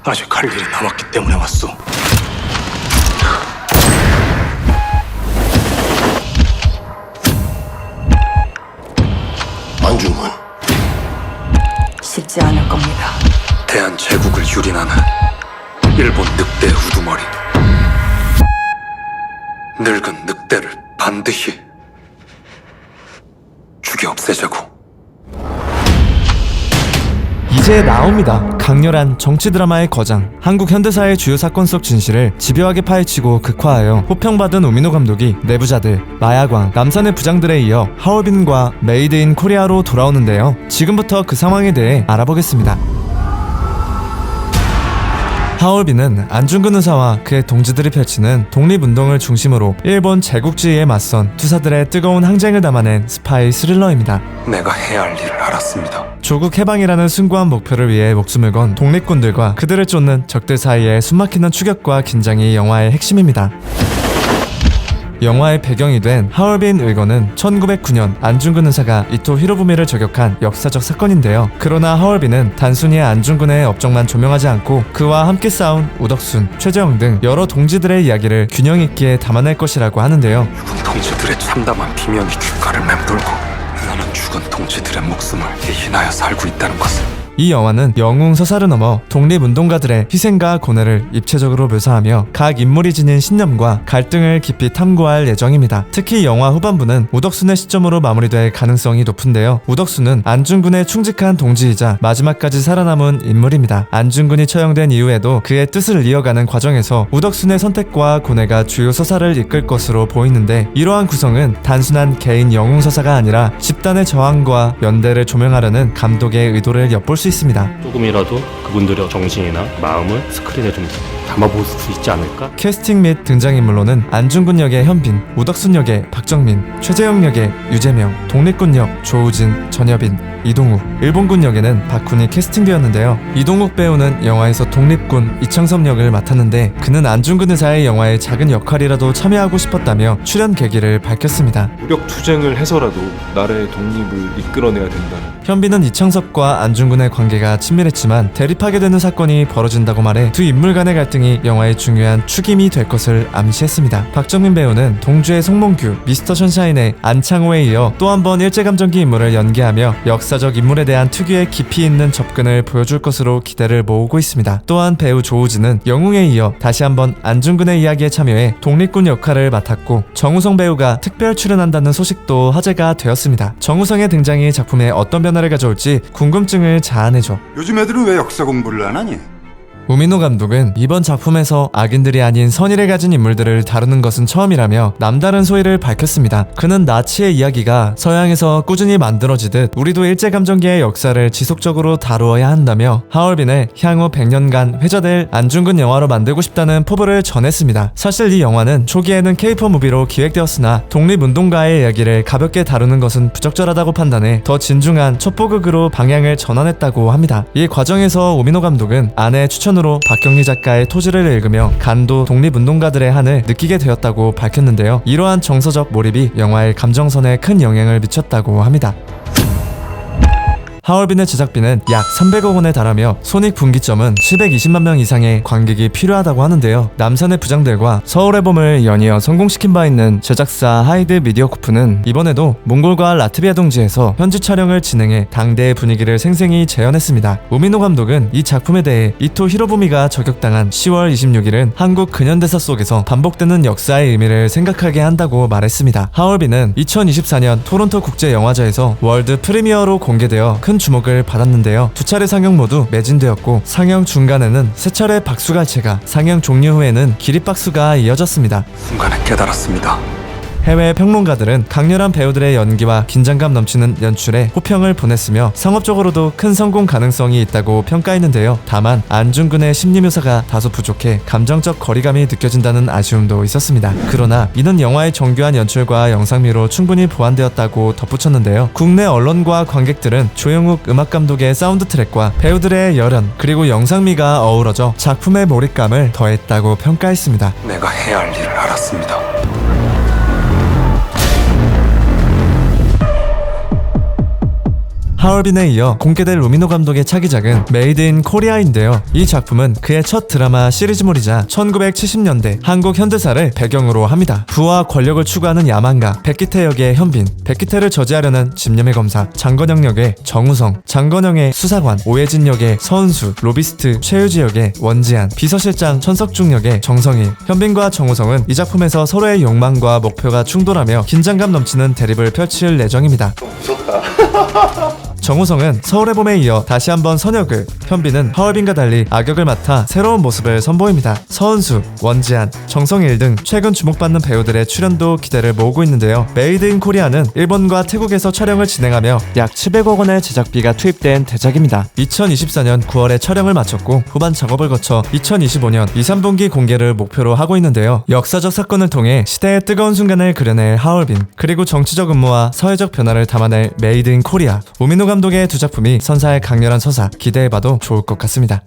아직 할 일이 남았기 때문에 왔소. 안중근, 쉽지 않을 겁니다. 대한제국을 유린하는 일본 늑대 우두머리. 늙은 늑대를 반드시 죽여 없애자고. 이제 나옵니다. 강렬한 정치 드라마의 거장, 한국 현대사의 주요 사건 속 진실을 집요하게 파헤치고 극화하여 호평받은 우민호 감독이 내부자들, 마야광, 남산의 부장들에 이어 하얼빈과 메이드 인 코리아로 돌아오는데요. 지금부터 그 상황에 대해 알아보겠습니다. 하얼빈은 안중근 의사와 그의 동지들이 펼치는 독립운동을 중심으로 일본 제국주의에 맞선 투사들의 뜨거운 항쟁을 담아낸 스파이 스릴러입니다. 내가 해야 할 일을 알았습니다. 조국 해방이라는 숭고한 목표를 위해 목숨을 건 독립군들과 그들을 쫓는 적들 사이의 숨막히는 추격과 긴장이 영화의 핵심입니다. 영화의 배경이 된 하얼빈 의거는 1909년 안중근 의사가 이토 히로부미를 저격한 역사적 사건인데요. 그러나 하얼빈은 단순히 안중근의 업적만 조명하지 않고 그와 함께 싸운 우덕순, 최재형 등 여러 동지들의 이야기를 균형 있게 담아낼 것이라고 하는데요. 죽은 동지들의 참담한 비명이 귓가를 맴돌고 나는 죽은 동지들의 목숨을 대신하여 살고 있다는 것을. 이 영화는 영웅 서사를 넘어 독립운동가들의 희생과 고뇌를 입체적으로 묘사하며 각 인물이 지닌 신념과 갈등을 깊이 탐구할 예정입니다. 특히 영화 후반부는 우덕순의 시점으로 마무리될 가능성이 높은데요. 우덕순은 안중근의 충직한 동지이자 마지막까지 살아남은 인물입니다. 안중근이 처형된 이후에도 그의 뜻을 이어가는 과정에서 우덕순의 선택과 고뇌가 주요 서사를 이끌 것으로 보이는데, 이러한 구성은 단순한 개인 영웅 서사가 아니라 집단의 저항과 연대를 조명하려는 감독의 의도를 엿볼 수 있습니다. 조금이라도 그분들의 정신이나 마음을 스크린에 좀 담아볼 수 있지 않을까? 캐스팅 및 등장인물로는 안중근 역의 현빈, 우덕순 역의 박정민, 최재형 역의 유재명, 독립군 역 조우진, 전여빈, 이동욱, 일본군 역에는 박훈이 캐스팅되었는데요. 이동욱 배우는 영화에서 독립군 이창섭 역을 맡았는데 그는 안중근 의사의 영화에 작은 역할이라도 참여하고 싶었다며 출연 계기를 밝혔습니다. 무력 투쟁을 해서라도 나라의 독립을 이끌어내야 된다는. 현빈은 이창섭과 안중근의 관계가 친밀했지만 대립하게 되는 사건이 벌어진다고 말해 두 인물 간의 갈등이 영화의 중요한 축임이 될 것을 암시했습니다. 박정민 배우는 동주의 송몽규, 미스터 션샤인의 안창호에 이어 또 한 번 일제감정기 인물을 연기하며 역사적 인물에 대한 특유의 깊이 있는 접근을 보여줄 것으로 기대를 모으고 있습니다. 또한 배우 조우진은 영웅에 이어 다시 한번 안중근의 이야기에 참여해 독립군 역할을 맡았고, 정우성 배우가 특별 출연한다는 소식도 화제가 되었습니다. 정우성의 등장이 작품에 어떤 변화를 가져올지 궁금증을 자아내죠. 요즘 애들은 왜 역사 공부를 안 하니? 우민호 감독은 이번 작품에서 악인들이 아닌 선의를 가진 인물들을 다루는 것은 처음이라며 남다른 소회를 밝혔습니다. 그는 나치의 이야기가 서양에서 꾸준히 만들어지듯 우리도 일제감정기의 역사를 지속적으로 다루어야 한다며 하얼빈을 향후 100년간 회자될 안중근 영화로 만들고 싶다는 포부를 전했습니다. 사실 이 영화는 초기에는 K-POP 무비로 기획되었으나 독립운동가의 이야기를 가볍게 다루는 것은 부적절하다고 판단해 더 진중한 첩보극으로 방향을 전환했다고 합니다. 이 과정에서 우민호 감독은 아내 추천 으로 박경리 작가의 토지를 읽으며 간도 독립운동가들의 한을 느끼게 되었다고 밝혔는데요. 이러한 정서적 몰입이 영화의 감정선에 큰 영향을 미쳤다고 합니다. 하얼빈의 제작비는 약 300억 원에 달하며 손익분기점은 720만 명 이상의 관객이 필요하다고 하는데요. 남산의 부장들과 서울의 봄을 연이어 성공시킨 바 있는 제작사 하이드 미디어코프는 이번에도 몽골과 라트비아 동지에서 현지 촬영을 진행해 당대의 분위기를 생생히 재현했습니다. 우민호 감독은 이 작품에 대해 이토 히로부미가 저격당한 10월 26일은 한국 근현대사 속에서 반복되는 역사의 의미를 생각하게 한다고 말했습니다. 하얼빈은 2024년 토론토 국제영화제에서 월드 프리미어로 공개되어 큰 주목을 받았는데요. 두 차례 상영 모두 매진되었고, 상영 중간에는 세 차례 박수갈채가, 상영 종료 후에는 기립박수가 이어졌습니다. 순간에 깨달았습니다. 해외 평론가들은 강렬한 배우들의 연기와 긴장감 넘치는 연출에 호평을 보냈으며 상업적으로도 큰 성공 가능성이 있다고 평가했는데요. 다만 안중근의 심리 묘사가 다소 부족해 감정적 거리감이 느껴진다는 아쉬움도 있었습니다. 그러나 이는 영화의 정교한 연출과 영상미로 충분히 보완되었다고 덧붙였는데요. 국내 언론과 관객들은 조영욱 음악감독의 사운드 트랙과 배우들의 열연 그리고 영상미가 어우러져 작품의 몰입감을 더했다고 평가했습니다. 내가 해야 할 일을 알았습니다. 하얼빈에 이어 공개될 우민호 감독의 차기작은 메이드 인 코리아인데요. 이 작품은 그의 첫 드라마 시리즈물이자 1970년대 한국 현대사를 배경으로 합니다. 부와 권력을 추구하는 야망가 백기태 역의 현빈, 백기태를 저지하려는 집념의 검사 장건영 역의 정우성, 장건영의 수사관 오해진 역의 서은수, 로비스트 최유지 역의 원지한, 비서실장 천석중 역의 정성일. 현빈과 정우성은 이 작품에서 서로의 욕망과 목표가 충돌하며 긴장감 넘치는 대립을 펼칠 예정입니다. 정우성은 서울의 봄에 이어 다시 한번 선역을, 현빈은 하얼빈과 달리 악역을 맡아 새로운 모습을 선보입니다. 서은수, 원지한, 정성일 등 최근 주목받는 배우들의 출연도 기대를 모으고 있는데요. 메이드 인 코리아는 일본과 태국에서 촬영을 진행하며 약 700억 원의 제작비가 투입된 대작입니다. 2024년 9월에 촬영을 마쳤고 후반 작업을 거쳐 2025년 2, 3분기 공개를 목표로 하고 있는데요. 역사적 사건을 통해 시대의 뜨거운 순간을 그려낼 하얼빈, 그리고 정치적 음모와 사회적 변화를 담아낼 메이드 인 코리아. 우민호 감독의 두 작품이 선사할 강렬한 서사, 기대해봐도 좋을 것 같습니다.